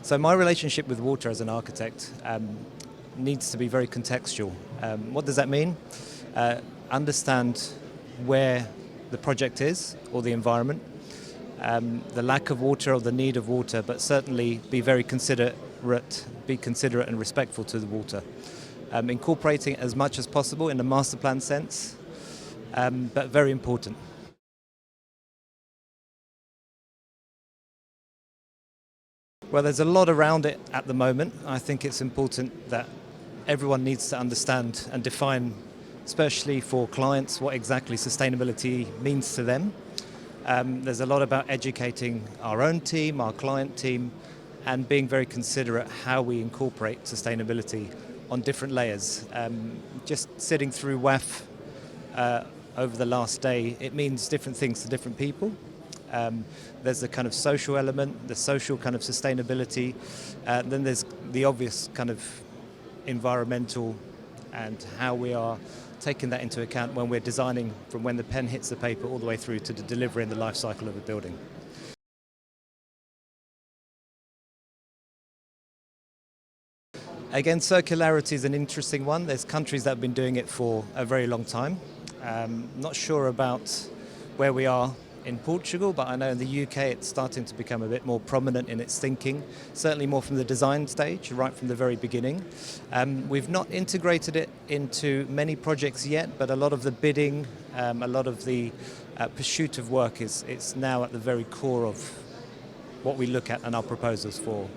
So my relationship with water as an architect needs to be very contextual. What does that mean? Understand where the project is or the environment, the lack of water or the need of water, but certainly be very considerate and respectful to the water. Incorporating it as much as possible in the master plan sense, but very important. Well, there's a lot around it at the moment. I think it's important that everyone needs to understand and define, especially for clients, what exactly sustainability means to them. There's a lot about educating our own team, our client team, and being very considerate how we incorporate sustainability on different layers. Just sitting through WAF over the last day, it means different things to different people. There's the kind of social element, the social kind of sustainability, then there's the obvious kind of environmental and how we are taking that into account when we're designing from when the pen hits the paper all the way through to the delivery and the life cycle of a building. Again, circularity is an interesting one. There's countries that have been doing it for a very long time. Not sure about where we are in Portugal, but I know in the UK it's starting to become a bit more prominent in its thinking, certainly more from the design stage, right from the very beginning. We've not integrated it into many projects yet, but a lot of the bidding, a lot of the pursuit of work it's now at the very core of what we look at in our proposals for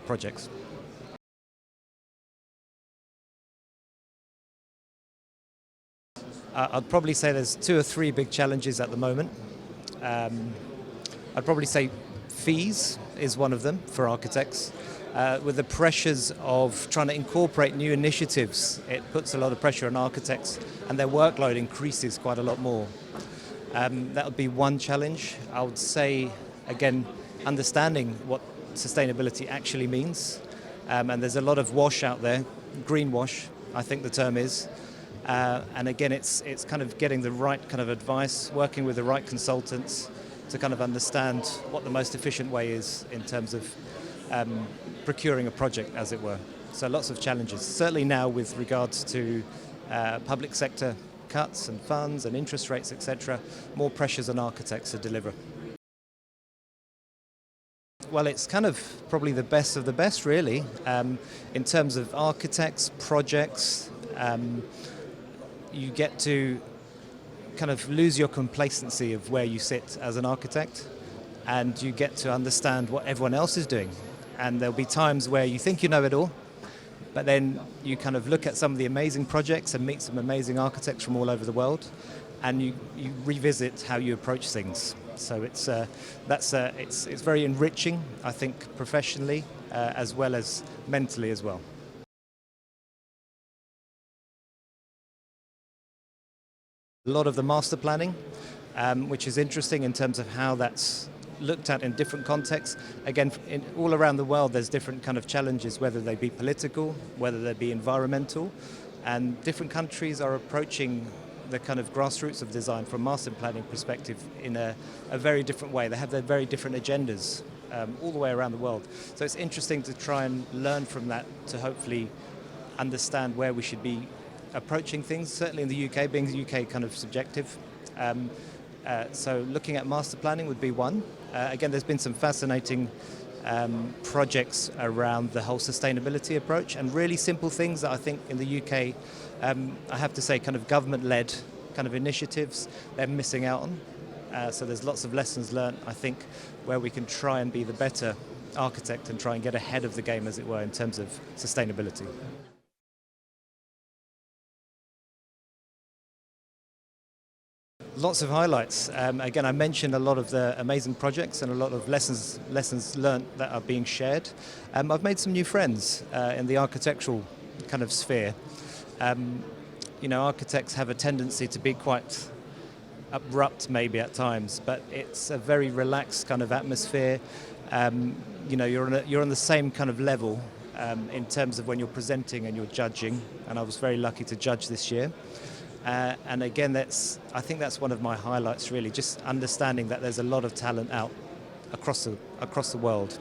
projects. I'd probably say there's 2 or 3 big challenges at the moment. I'd probably say fees is one of them for architects. With the pressures of trying to incorporate new initiatives, it puts a lot of pressure on architects and their workload increases quite a lot more. That would be one challenge. I would say, again, understanding what sustainability actually means. And there's a lot of wash out there, greenwash, I think the term is. And again, it's kind of getting the right kind of advice, working with the right consultants to kind of understand what the most efficient way is in terms of procuring a project, as it were. So lots of challenges, certainly now with regards to public sector cuts and funds and interest rates, etc., more pressures on architects to deliver. Well, it's kind of probably the best of the best, really, in terms of architects, projects. You get to kind of lose your complacency of where you sit as an architect, and you get to understand what everyone else is doing. And there'll be times where you think you know it all, but then you kind of look at some of the amazing projects and meet some amazing architects from all over the world, and you revisit how you approach things. So it's very enriching, I think, professionally as well as mentally as well. A lot of the master planning, which is interesting in terms of how that's looked at in different contexts. Again, all around the world there's different kind of challenges, whether they be political, whether they be environmental, and different countries are approaching the kind of grassroots of design from master planning perspective in a very different way. They have their very different agendas all the way around the world. So it's interesting to try and learn from that to hopefully understand where we should be approaching things, certainly in the UK, being the UK kind of subjective. So looking at master planning would be one. Again, there's been some fascinating projects around the whole sustainability approach and really simple things that I think in the UK, I have to say, kind of government-led kind of initiatives they're missing out on. So there's lots of lessons learned, I think, where we can try and be the better architect and try and get ahead of the game, as it were, in terms of sustainability. Lots of highlights. Again, I mentioned a lot of the amazing projects and a lot of lessons learned that are being shared. I've made some new friends in the architectural kind of sphere. Architects have a tendency to be quite abrupt maybe at times, but it's a very relaxed kind of atmosphere. You're on the same kind of level in terms of when you're presenting and you're judging, and I was very lucky to judge this year. And again, I think that's one of my highlights, really, just understanding that there's a lot of talent out across the world.